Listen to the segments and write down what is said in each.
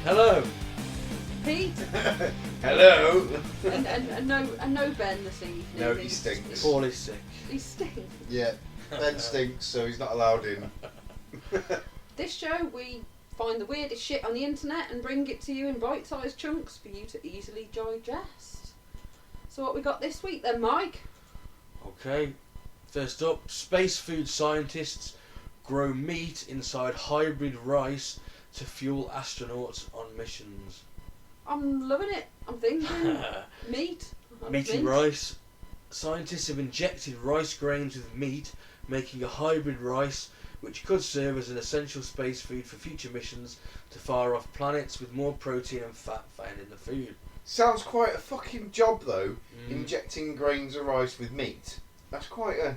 Hello. Pete. Hello. and no Ben this evening. No, he stinks. Paul is sick. He stinks. Yeah, Ben stinks, so he's not allowed in. This show, we find the weirdest shit on the internet and bring it to you in bite-sized chunks for you to easily digest. So what we got this week then, Mike? Okay. First up, space food scientists grow meat inside hybrid rice to fuel astronauts on missions. I'm loving it. I'm thinking meat. Meaty rice. Scientists have injected rice grains with meat, making a hybrid rice which could serve as an essential space food for future missions to far-off planets with more protein and fat found in the food. Sounds quite a fucking job though, injecting grains of rice with meat. That's quite a...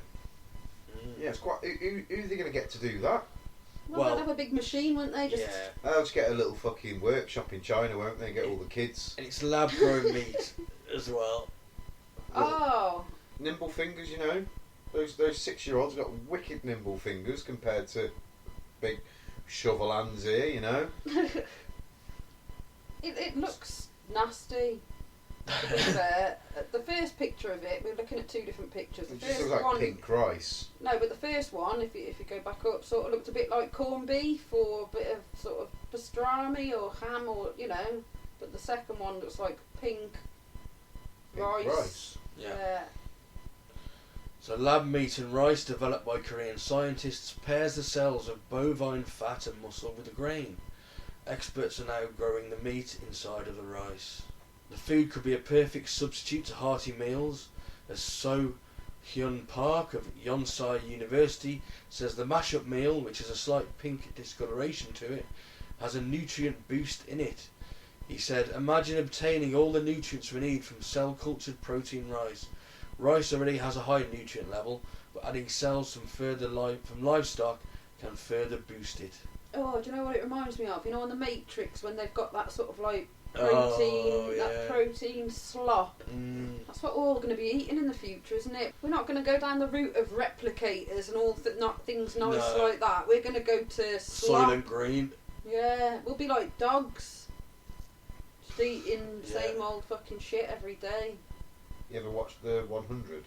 Yeah, it's quite... Who are they going to get to do that? Well, they'd have a big machine, wouldn't they? Yeah. They'll just get a little fucking workshop in China, won't they? Get all the kids. And it's lab-grown meat as well. Oh. Nimble fingers, you know? Those 6-year-olds got wicked nimble fingers compared to big shovel hands here, you know? It looks nasty. To be fair, the first picture of it, we're looking at two different pictures. The It just first looks like one, pink rice. no, but the first one, if you go back up, sort of looked a bit like corned beef or a bit of sort of pastrami or ham or But the second one looks like pink rice. Yeah. So lab meat and rice developed by Korean scientists pairs the cells of bovine fat and muscle with the grain. Experts are now growing the meat inside of the rice. The food could be a perfect substitute to hearty meals, as So Hyun Park of Yonsei University says the mashup meal, which has a slight pink discoloration to it, has a nutrient boost in it. He said, imagine obtaining all the nutrients we need from cell-cultured protein rice. Rice already has a high nutrient level, but adding cells from livestock can further boost it. Oh, do you know what it reminds me of? You know, on the Matrix when they've got that sort of like protein, that protein slop. That's what we're all going to be eating in the future, isn't it? We're not going to go down the route of replicators and all things nice like that. We're going to go to slop. Soylent Green. Yeah, we'll be like dogs, just eating the same old fucking shit every day. You ever watched the 100?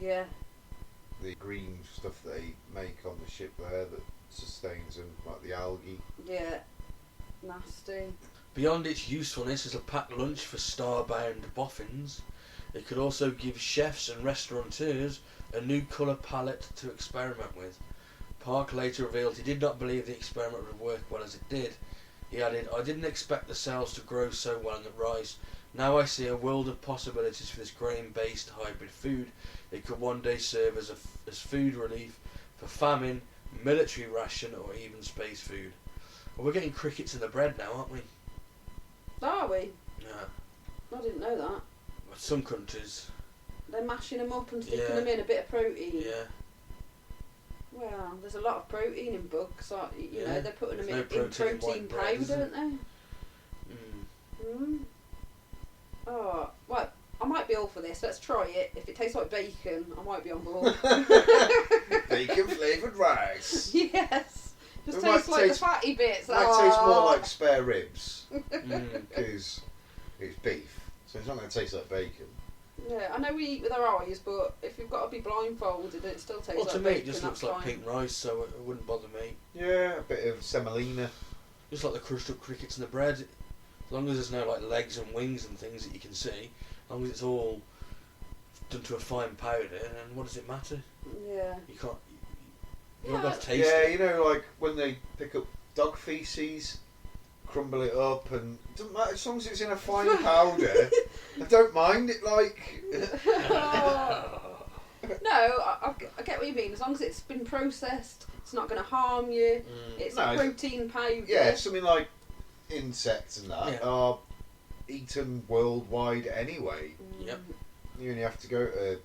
Yeah. The green stuff they make on the ship there that sustains them, like the algae. Yeah. Nasty. Beyond its usefulness as a packed lunch for star-bound boffins, it could also give chefs and restaurateurs a new colour palette to experiment with. Park later revealed he did not believe the experiment would work well as it did. He added, I didn't expect the cells to grow so well in the rice. Now I see a world of possibilities for this grain-based hybrid food. It could one day serve as food relief for famine, military ration, or even space food. Well, we're getting crickets in the bread now, aren't we? Are we? Yeah. I didn't know that. Some countries. They're mashing them up and sticking them in a bit of protein. Yeah. Well, there's a lot of protein in bugs. So, you know, they're putting them in protein bread, powder, aren't they? Oh, well, I might be all for this. Let's try it. If it tastes like bacon, I might be on board. Bacon flavoured rice. Yes. Just tastes like the fatty bits. It might taste more like spare ribs because it's beef, so it's not going to taste like bacon. Yeah, I know we eat with our eyes, but if you've got to be blindfolded, it still tastes like bacon. Well, to me, it just looks like pink rice, so it wouldn't bother me. Yeah, a bit of semolina. Just like the crushed up crickets in the bread. As long as there's no like legs and wings and things that you can see, as long as it's all done to a fine powder, then what does it matter? Yeah. You can't. You don't have to taste Yeah, it. you know, like when they pick up dog feces, crumble it up, and it doesn't matter as long as it's in a fine powder. I don't mind it. Like, No, I get what you mean. As long as it's been processed, it's not going to harm you. It's a protein powder. Yeah, something like insects and that Yeah. are eaten worldwide anyway. Yep. You only have to go to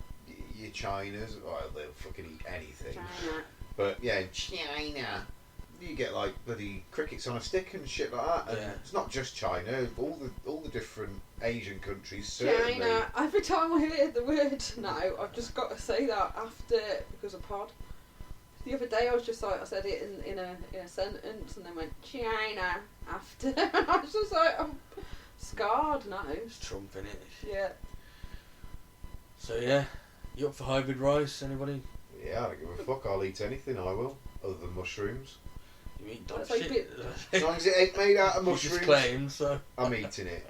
your Chinas. Well, they'll fucking eat anything. China. But yeah, in China, you get like bloody crickets on a stick and shit like that. And Yeah. it's not just China. All the different Asian countries. Certainly. China. Every time I hear the word now, I've just got to say that after because of pod. The other day I was just like I said it in a sentence and then went China after. And I was just like I'm scarred now. It's Trump, innit? Yeah. So yeah, you up for hybrid rice? Anybody? Yeah, I don't give a fuck. I'll eat anything. I will, other than mushrooms. You eat dog That's like shit. As long as it ain't made out of You mushrooms, just claim, so. I'm eating it.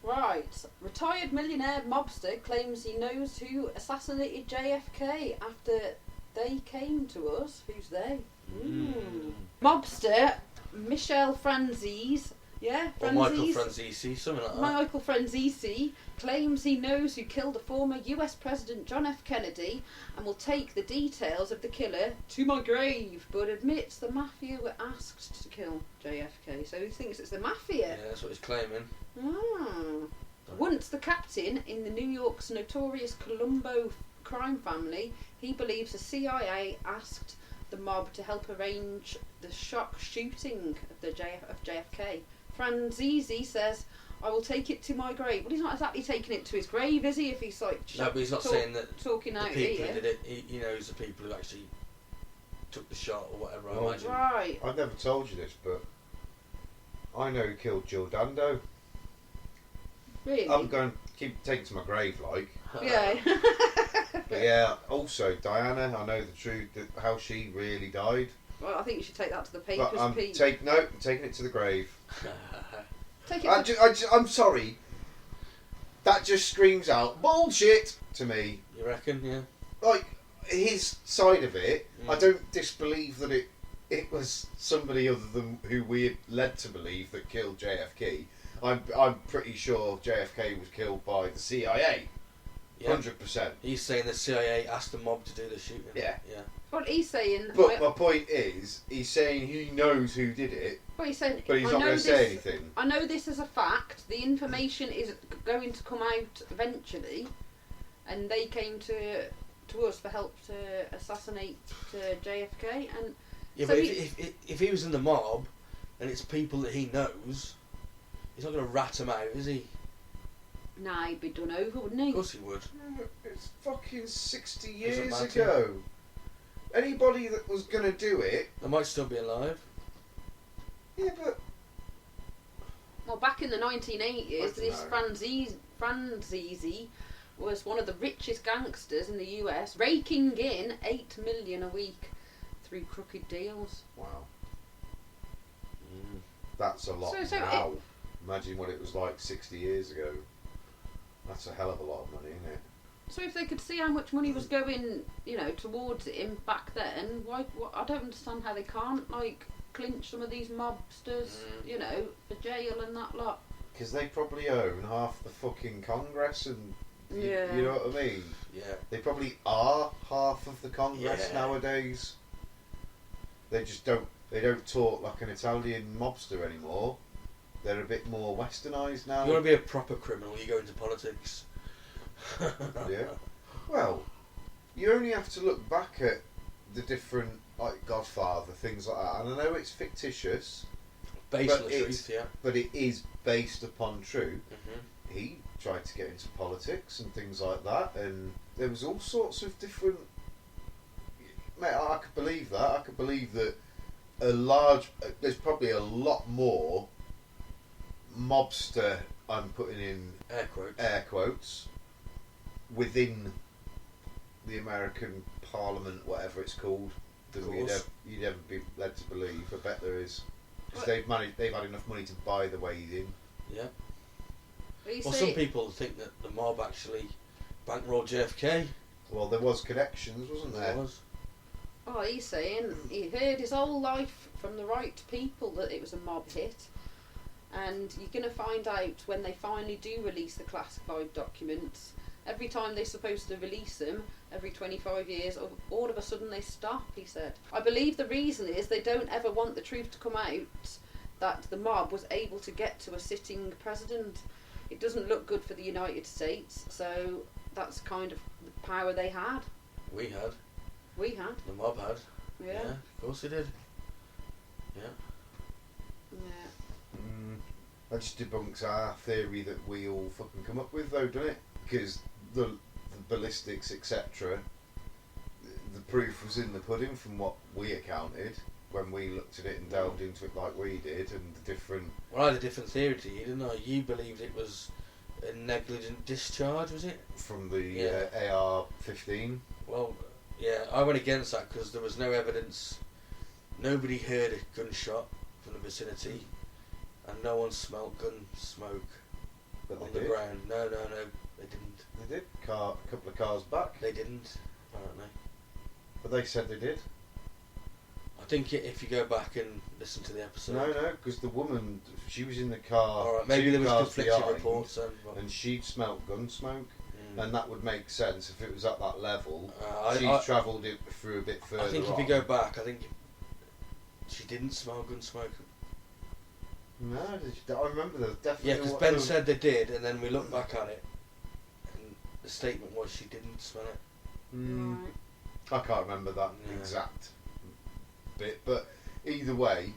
Right. Retired millionaire mobster claims he knows who assassinated JFK after they came to us. Who's they? Mobster Michel Franzese. Yeah, Or Michael Franzese, something like that. Michael Franzese claims he knows who killed the former US President John F. Kennedy and will take the details of the killer to my grave, but admits the mafia were asked to kill JFK. So he thinks it's the mafia. Yeah, that's what he's claiming. Once the captain in the New York's notorious Colombo crime family, he believes the CIA asked the mob to help arrange the shock shooting of JFK. Franzese says, I will take it to my grave. Well, he's not exactly taking it to his grave, is he? If he's like No, but he's not saying that talking the out people here. who did it, he knows the people who actually took the shot or whatever, I Oh, imagine. Right. I've never told you this, but I know who killed Jill Dando. Really? I'm going to keep taking to my grave, like. Yeah. But yeah, also Diana, I know the truth, how she really died. Well, I think you should take that to the papers, But I'm Pete. taking it to the grave. Take it I'm sorry. That just screams out bullshit to me. You reckon, yeah? Like, his side of it, I don't disbelieve that it was somebody other than who we're led to believe that killed JFK. I'm pretty sure JFK was killed by the CIA. Yeah. 100%. He's saying the CIA asked the mob to do the shooting. Yeah. Yeah. What he's saying. But my point is, he's saying he knows who did it, What he's saying. but he's not going to say anything. I know this is a fact. The information is going to come out eventually, and they came to us for help to assassinate JFK. And Yeah, so but if he was in the mob, and it's people that he knows, he's not going to rat them out, is he? nah, he'd be done over, wouldn't he? Of course he would. It's fucking 60 Doesn't years matter. ago. Anybody that was going to do it... They might still be alive. Yeah, but... Well, back in the 1980s, I this Franzese was one of the richest gangsters in the US, raking in $8 million a week through crooked deals. Wow. That's a lot So now. Imagine what it was like 60 years ago. That's a hell of a lot of money, isn't it? So if they could see how much money was going, towards him back then, why? I don't understand how they can't clinch some of these mobsters, for jail and that lot. Because they probably own half the fucking Congress and... Yeah. You know what I mean? Yeah. They probably are half of the Congress nowadays. They just don't... They don't talk like an Italian mobster anymore. They're a bit more westernised now. You want to be a proper criminal, you go into politics. Yeah. Well, you only have to look back at the different, like Godfather, things like that. And I know it's fictitious, Based on the truth, yeah. but it is based upon truth. Mm-hmm. He tried to get into politics and things like that, and there was all sorts of different... Mate, I could believe that. I could believe that there's probably a lot more mobster, I'm putting in air quotes, within the American Parliament, whatever it's called, than you'd ever be led to believe. I bet there is, because they've had enough money to buy the way in. Yeah. Well, some people think that the mob actually bankrolled JFK. Well, there was connections, wasn't there? There was. Oh, he's saying he heard his whole life from the right people that it was a mob hit. And you're going to find out when they finally do release the classified documents Every time they're supposed to release them, every 25 years, all of a sudden they stop, he said. I believe the reason is they don't ever want the truth to come out that the mob was able to get to a sitting president. It doesn't look good for the United States, so that's kind of the power they had. We had. The mob had. Yeah. Of course they did. Yeah. Yeah. That just debunks our theory that we all fucking come up with, though, doesn't it? Because the ballistics, etc., the proof was in the pudding from what we accounted when we looked at it and delved into it like we did, and the different... Well, I had a different theory to you, didn't I? You believed it was a negligent discharge, was it? From the AR-15. Well, yeah, I went against that because there was no evidence. Nobody heard a gunshot from the vicinity, and no one smelled gun smoke on the ground. No, they didn't. They did. A couple of cars back. They didn't, apparently. But they said they did. I think if you go back and listen to the episode... No, because the woman, she was in the car. Alright, maybe there was conflicting behind, reports then. And she'd smelt gun smoke. And that would make sense if it was at that level. She's travelled it through a bit further. I think if you go back, I think she didn't smell gun smoke. No, I remember there was definitely... Yeah, because Ben said they did, and then we looked back at it, and the statement was she didn't smell it. Right. I can't remember that exact bit, but either way,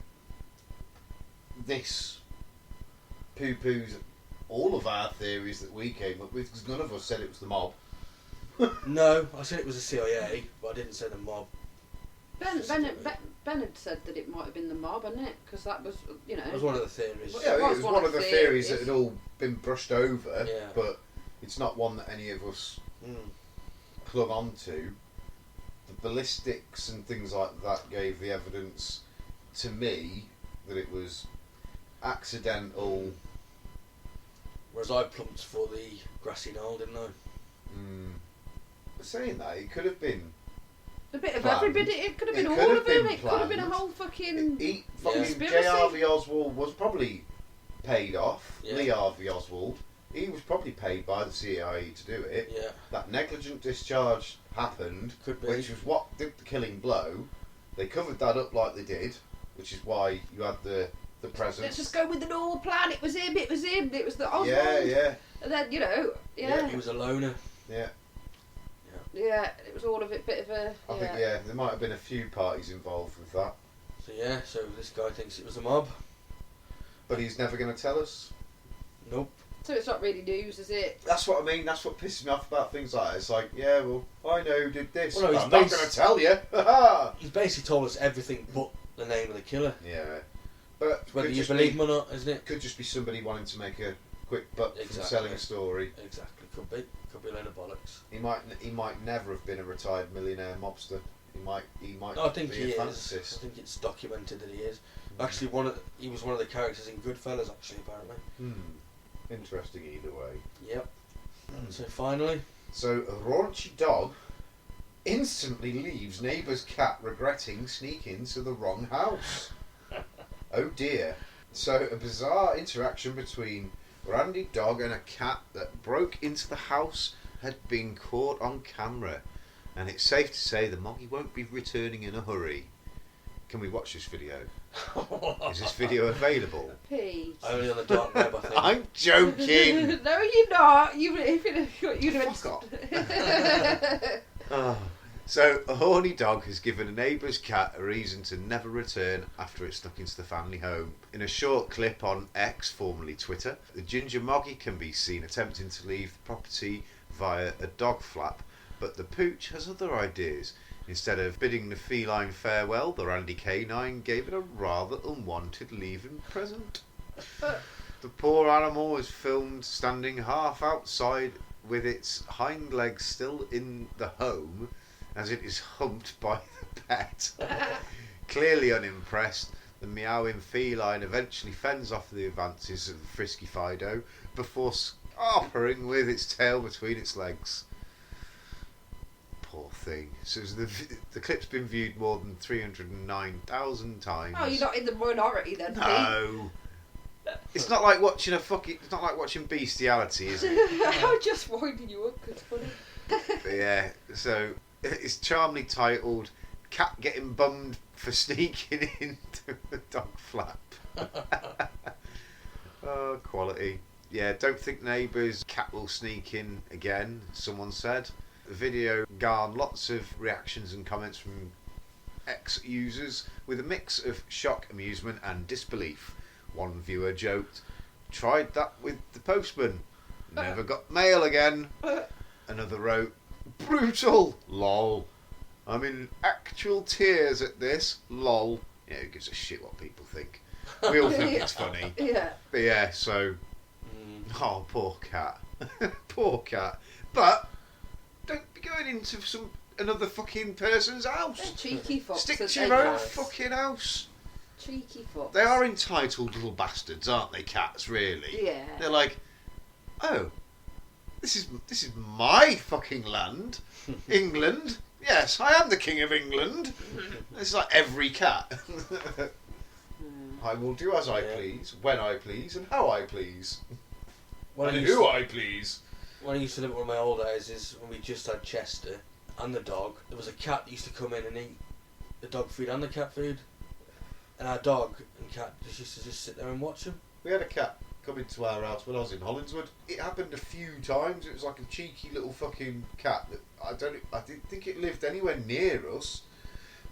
this poo-poos all of our theories that we came up with, because none of us said it was the mob. No, I said it was the CIA, but I didn't say the mob. Ben had said that it might have been the mob, hadn't it? Because that was, It was one of the theories. Well, yeah, it was one of the theories that had all been brushed over, yeah. But it's not one that any of us clung onto. The ballistics and things like that gave the evidence to me that it was accidental. Whereas I plumped for the grassy knoll, didn't I? But saying that, it could have been a bit of planned. everybody. It could have been It all could of have them. been It could have been a planned. whole fucking fucking J. conspiracy. Harvey Oswald was probably paid off. Yeah. Lee Harvey Oswald. He was probably paid by the CIA to do it. Yeah. That negligent discharge happened, Could be. which was what did the killing blow. They covered that up like they did, which is why you had the presence. Let's just go with the normal plan. It was him. It was the Oswald. Yeah. And then He was a loner. Yeah. Yeah, it was all of it. Bit of a. I think there might have been a few parties involved with that, So this guy thinks it was a mob. but he's never going to tell us. Nope. So it's not really news, is it? That's what I mean. That's what pisses me off about things like that. It's like, yeah, well, I know who did this. Well, no, I'm not going to tell you. He's basically told us everything but the name of the killer. Yeah, but Whether you believe him or not, isn't it? Could just be somebody wanting to make a quick buck from Exactly. selling a story. Exactly. Could be a load of bollocks. He might never have been a retired millionaire mobster. He might. No, I think be he a is. fantasist. I think it's documented that he is. Actually, he was one of the characters in Goodfellas. Actually, apparently. Interesting either way. Yep. So finally, So a raunchy dog instantly leaves neighbour's cat regretting sneaking to the wrong house. Oh dear. So a bizarre interaction between Randy dog and a cat that broke into the house had been caught on camera, and it's safe to say the moggy won't be returning in a hurry. Can we watch this video? Is this video available? Pete. only on the dark web, I think. I'm joking. No, you're not. You'd Fuck off. So, a horny dog has given a neighbour's cat a reason to never return after it snuck into the family home. In a short clip on X, formerly Twitter, the ginger moggy can be seen attempting to leave the property via a dog flap, but the pooch has other ideas. Instead of bidding the feline farewell, the Randy canine gave it a rather unwanted leaving present. The poor animal is filmed standing half outside with its hind legs still in the home as it is humped by the pet. Clearly unimpressed, the meowing feline eventually fends off the advances of the frisky Fido before scarpering with its tail between its legs. Poor thing. So the clip's been viewed more than 309,000 times. Oh, you're not in the minority then, Pete. No. It's not like watching It's not like watching bestiality, is it? I'm just winding you up. It's funny. But yeah. So it's charmingly titled "Cat Getting Bummed for Sneaking into the Dog Flap." Oh, quality. Yeah, don't think neighbours' cat will sneak in again, someone said. The video garnered lots of reactions and comments from ex-users with a mix of shock, amusement and disbelief. One viewer joked, "Tried that with the postman. Never got mail again." Another wrote, "Brutal, lol. I'm in actual tears at this, lol." Yeah, who gives a shit what people think? We all think it's funny. Yeah. But yeah, so... Oh, poor cat. Poor cat. But don't be going into another fucking person's house. They're cheeky foxes. Stick to your own fucking house. Cheeky fox. They are entitled little bastards, aren't they, cats, really? Yeah. They're like, oh, this is my fucking land. England. Yes, I am the king of England. It's like every cat. I will do as I please, when I please, and how I please. And who I please. When I used to live at one of my old houses, when we just had Chester and the dog, there was a cat that used to come in and eat the dog food and the cat food. And our dog and cat just used to just sit there and watch them. We had a cat come into our house when I was in Hollingswood. It happened a few times. It was like a cheeky little fucking cat that I didn't think it lived anywhere near us.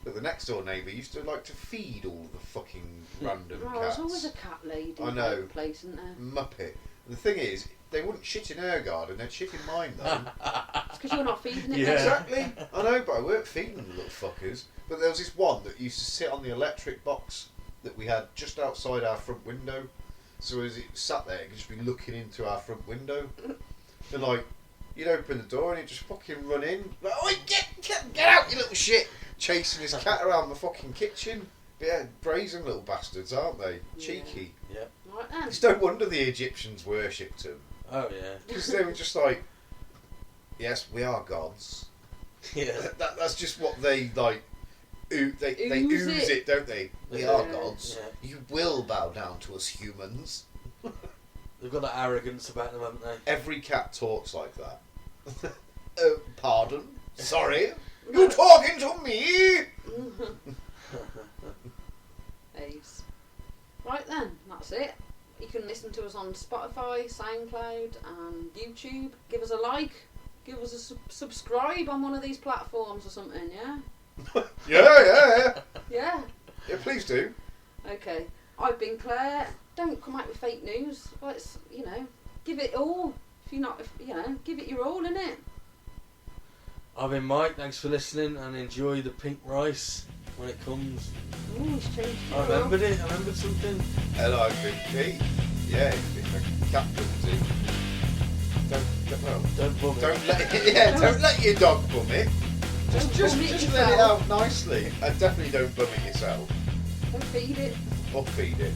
But the next door neighbour used to like to feed all of the fucking random cats. There's always a cat lady in the place, isn't there? Muppet. And the thing is, they wouldn't shit in her garden, they'd shit in mine though. It's because you're not feeding it. Yeah. Exactly. I know, but I weren't feeding them, the little fuckers. But there was this one that used to sit on the electric box that we had just outside our front window. So as it sat there, it could just be looking into our front window. And like, you'd open the door and he'd just fucking run in. Like, "Oh, get out, you little shit!" Chasing his cat around the fucking kitchen. But yeah, brazen little bastards, aren't they? Yeah. Cheeky. Yeah. Right then. It's no wonder the Egyptians worshipped him. Oh yeah. Because they were just like, yes, we are gods. Yeah. That's just what they like. They ooze it, don't they? We Yeah. are gods. Yeah. You will bow down to us humans. They've got that arrogance about them, haven't they? Every cat talks like that. Pardon? Sorry? You talking to me? Ace. Right then, that's it. You can listen to us on Spotify, SoundCloud and YouTube. Give us a like. Give us a subscribe on one of these platforms or something, yeah? Yeah. Yeah. Yeah, please do. Okay. I've been Claire. Don't come out with fake news. Let's, give it all. Give it your all, innit? I've been Mike, thanks for listening and enjoy the pink rice when it comes. Ooh, he's changed it. I remembered it, I remembered something. And I've been Pete. Yeah, if a cat comes in, don't let your dog bum it. Just let it out nicely. And definitely don't bum it yourself. Don't feed it. Or feed it.